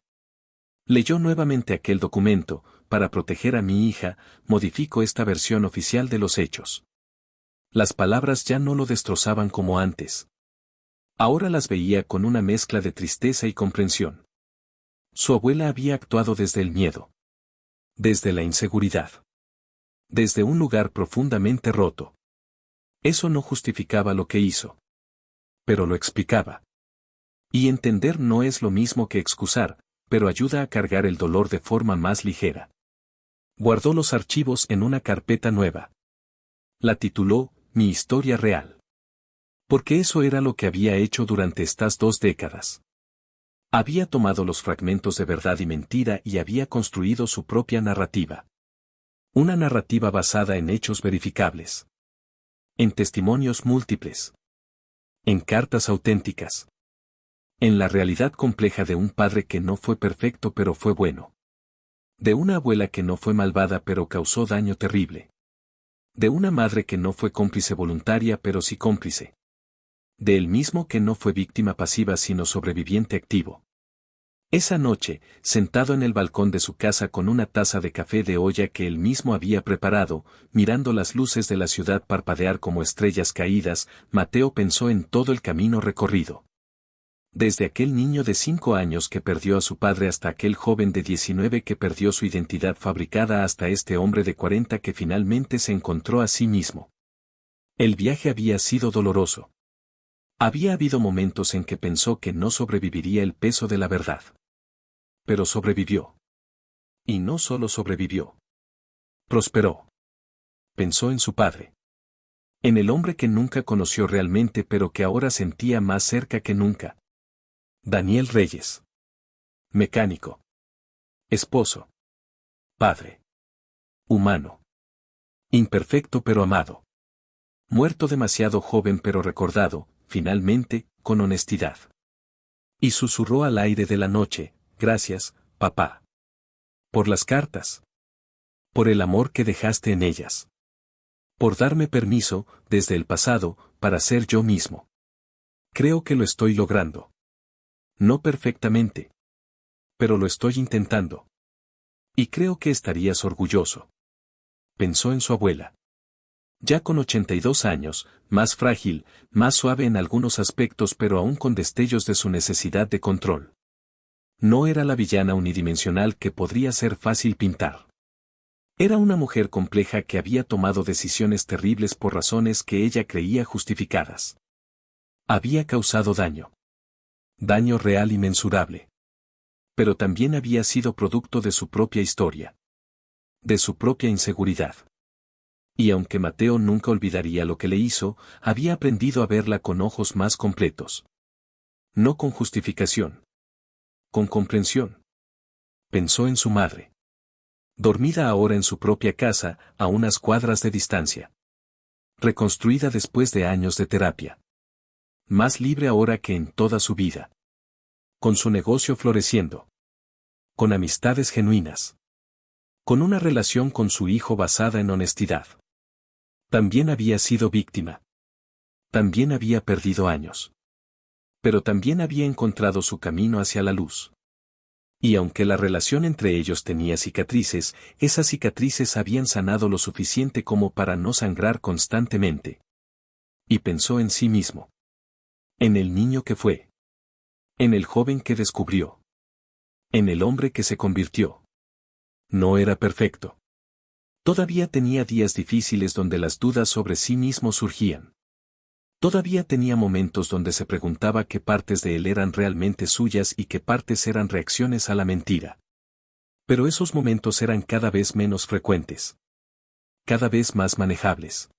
Leyó nuevamente aquel documento: para proteger a mi hija, modifico esta versión oficial de los hechos. Las palabras ya no lo destrozaban como antes. Ahora las veía con una mezcla de tristeza y comprensión. Su abuela había actuado desde el miedo. Desde la inseguridad. Desde un lugar profundamente roto. Eso no justificaba lo que hizo. Pero lo explicaba. Y entender no es lo mismo que excusar, pero ayuda a cargar el dolor de forma más ligera. Guardó los archivos en una carpeta nueva. La tituló, Mi historia real. Porque eso era lo que había hecho durante estas 2 décadas. Había tomado los fragmentos de verdad y mentira y había construido su propia narrativa. Una narrativa basada en hechos verificables. En testimonios múltiples. En cartas auténticas. En la realidad compleja de un padre que no fue perfecto pero fue bueno. De una abuela que no fue malvada pero causó daño terrible. De una madre que no fue cómplice voluntaria pero sí cómplice. De él mismo que no fue víctima pasiva sino sobreviviente activo. Esa noche, sentado en el balcón de su casa con una taza de café de olla que él mismo había preparado, mirando las luces de la ciudad parpadear como estrellas caídas, Mateo pensó en todo el camino recorrido. Desde aquel niño de 5 años que perdió a su padre hasta aquel joven de 19 que perdió su identidad fabricada hasta este hombre de 40 que finalmente se encontró a sí mismo. El viaje había sido doloroso. Había habido momentos en que pensó que no sobreviviría el peso de la verdad. Pero sobrevivió. Y no solo sobrevivió. Prosperó. Pensó en su padre. En el hombre que nunca conoció realmente pero que ahora sentía más cerca que nunca. Daniel Reyes. Mecánico. Esposo. Padre. Humano. Imperfecto pero amado. Muerto demasiado joven pero recordado, finalmente, con honestidad. Y susurró al aire de la noche, gracias, papá. Por las cartas. Por el amor que dejaste en ellas. Por darme permiso, desde el pasado, para ser yo mismo. Creo que lo estoy logrando. No perfectamente. Pero lo estoy intentando. Y creo que estarías orgulloso. Pensó en su abuela. Ya con 82 años, más frágil, más suave en algunos aspectos pero aún con destellos de su necesidad de control. No era la villana unidimensional que podría ser fácil pintar. Era una mujer compleja que había tomado decisiones terribles por razones que ella creía justificadas. Había causado daño. Daño real y mensurable. Pero también había sido producto de su propia historia. De su propia inseguridad. Y aunque Mateo nunca olvidaría lo que le hizo, había aprendido a verla con ojos más completos. No con justificación. Con comprensión. Pensó en su madre. Dormida ahora en su propia casa, a unas cuadras de distancia. Reconstruida después de años de terapia. Más libre ahora que en toda su vida. Con su negocio floreciendo. Con amistades genuinas. Con una relación con su hijo basada en honestidad. También había sido víctima. También había perdido años. Pero también había encontrado su camino hacia la luz. Y aunque la relación entre ellos tenía cicatrices, esas cicatrices habían sanado lo suficiente como para no sangrar constantemente. Y pensó en sí mismo. En el niño que fue. En el joven que descubrió. En el hombre que se convirtió. No era perfecto. Todavía tenía días difíciles donde las dudas sobre sí mismo surgían. Todavía tenía momentos donde se preguntaba qué partes de él eran realmente suyas y qué partes eran reacciones a la mentira. Pero esos momentos eran cada vez menos frecuentes. Cada vez más manejables.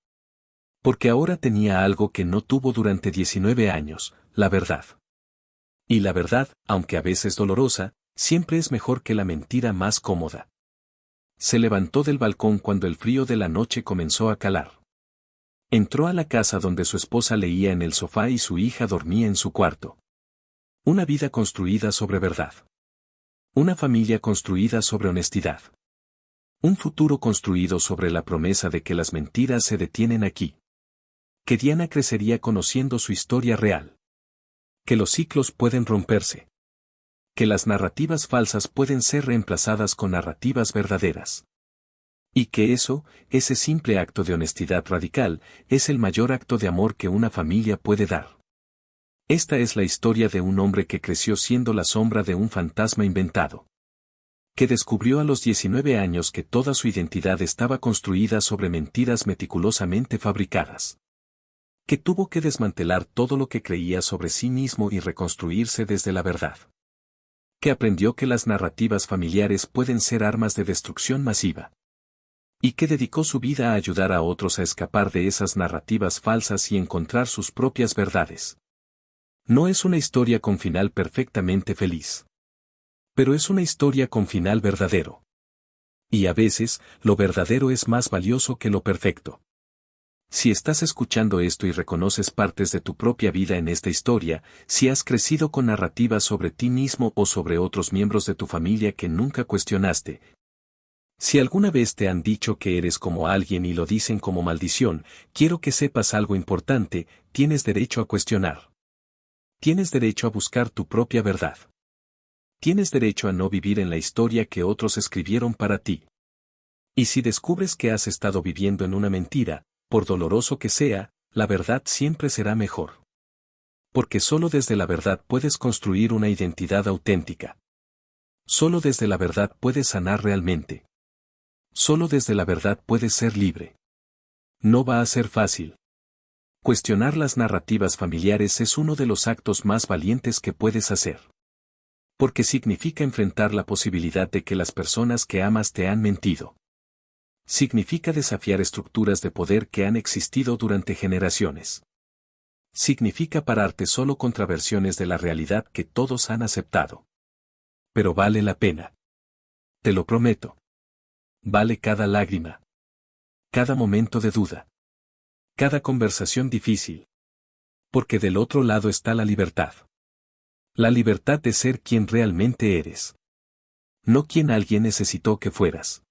Porque ahora tenía algo que no tuvo durante 19 años, la verdad. Y la verdad, aunque a veces dolorosa, siempre es mejor que la mentira más cómoda. Se levantó del balcón cuando el frío de la noche comenzó a calar. Entró a la casa donde su esposa leía en el sofá y su hija dormía en su cuarto. Una vida construida sobre verdad. Una familia construida sobre honestidad. Un futuro construido sobre la promesa de que las mentiras se detienen aquí. Que Diana crecería conociendo su historia real. Que los ciclos pueden romperse. Que las narrativas falsas pueden ser reemplazadas con narrativas verdaderas. Y que ese simple acto de honestidad radical, es el mayor acto de amor que una familia puede dar. Esta es la historia de un hombre que creció siendo la sombra de un fantasma inventado. Que descubrió a los 19 años que toda su identidad estaba construida sobre mentiras meticulosamente fabricadas. Que tuvo que desmantelar todo lo que creía sobre sí mismo y reconstruirse desde la verdad. Que aprendió que las narrativas familiares pueden ser armas de destrucción masiva. Y que dedicó su vida a ayudar a otros a escapar de esas narrativas falsas y encontrar sus propias verdades. No es una historia con final perfectamente feliz. Pero es una historia con final verdadero. Y a veces, lo verdadero es más valioso que lo perfecto. Si estás escuchando esto y reconoces partes de tu propia vida en esta historia, si has crecido con narrativas sobre ti mismo o sobre otros miembros de tu familia que nunca cuestionaste, si alguna vez te han dicho que eres como alguien y lo dicen como maldición, quiero que sepas algo importante: tienes derecho a cuestionar. Tienes derecho a buscar tu propia verdad. Tienes derecho a no vivir en la historia que otros escribieron para ti. Y si descubres que has estado viviendo en una mentira, por doloroso que sea, la verdad siempre será mejor. Porque solo desde la verdad puedes construir una identidad auténtica. Solo desde la verdad puedes sanar realmente. Solo desde la verdad puedes ser libre. No va a ser fácil. Cuestionar las narrativas familiares es uno de los actos más valientes que puedes hacer. Porque significa enfrentar la posibilidad de que las personas que amas te han mentido. Significa desafiar estructuras de poder que han existido durante generaciones. Significa pararte solo contra versiones de la realidad que todos han aceptado. Pero vale la pena. Te lo prometo. Vale cada lágrima. Cada momento de duda. Cada conversación difícil. Porque del otro lado está la libertad. La libertad de ser quien realmente eres. No quien alguien necesitó que fueras.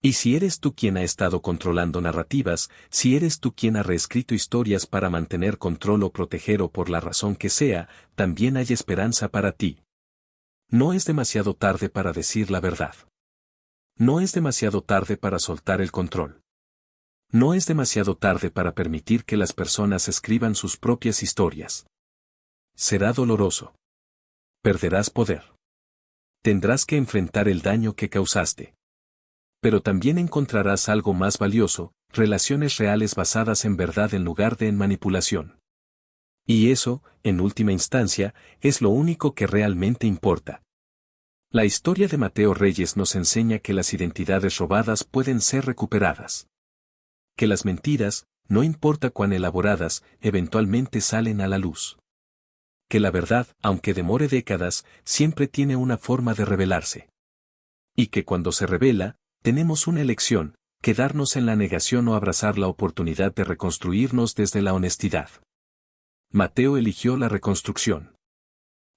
Y si eres tú quien ha estado controlando narrativas, si eres tú quien ha reescrito historias para mantener control o proteger o por la razón que sea, también hay esperanza para ti. No es demasiado tarde para decir la verdad. No es demasiado tarde para soltar el control. No es demasiado tarde para permitir que las personas escriban sus propias historias. Será doloroso. Perderás poder. Tendrás que enfrentar el daño que causaste. Pero también encontrarás algo más valioso: relaciones reales basadas en verdad en lugar de en manipulación. Y eso, en última instancia, es lo único que realmente importa. La historia de Mateo Reyes nos enseña que las identidades robadas pueden ser recuperadas. Que las mentiras, no importa cuán elaboradas, eventualmente salen a la luz. Que la verdad, aunque demore décadas, siempre tiene una forma de revelarse. Y que cuando se revela, tenemos una elección: quedarnos en la negación o abrazar la oportunidad de reconstruirnos desde la honestidad. Mateo eligió la reconstrucción.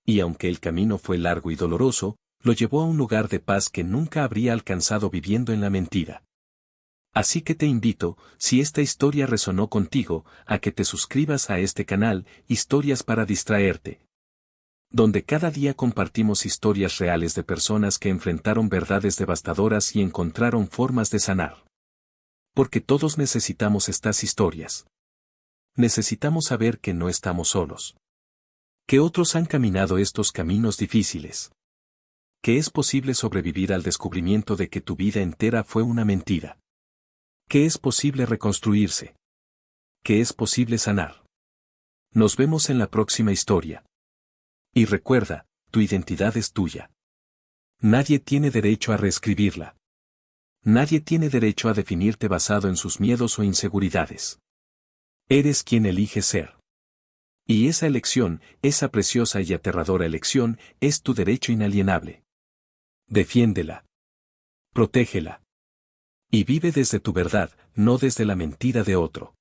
Y aunque el camino fue largo y doloroso, lo llevó a un lugar de paz que nunca habría alcanzado viviendo en la mentira. Así que te invito, si esta historia resonó contigo, a que te suscribas a este canal, Historias para Distraerte, donde cada día compartimos historias reales de personas que enfrentaron verdades devastadoras y encontraron formas de sanar. Porque todos necesitamos estas historias. Necesitamos saber que no estamos solos. Que otros han caminado estos caminos difíciles. Que es posible sobrevivir al descubrimiento de que tu vida entera fue una mentira. Que es posible reconstruirse. Que es posible sanar. Nos vemos en la próxima historia. Y recuerda, tu identidad es tuya. Nadie tiene derecho a reescribirla. Nadie tiene derecho a definirte basado en sus miedos o inseguridades. Eres quien elige ser. Y esa elección, esa preciosa y aterradora elección, es tu derecho inalienable. Defiéndela. Protégela. Y vive desde tu verdad, no desde la mentira de otro.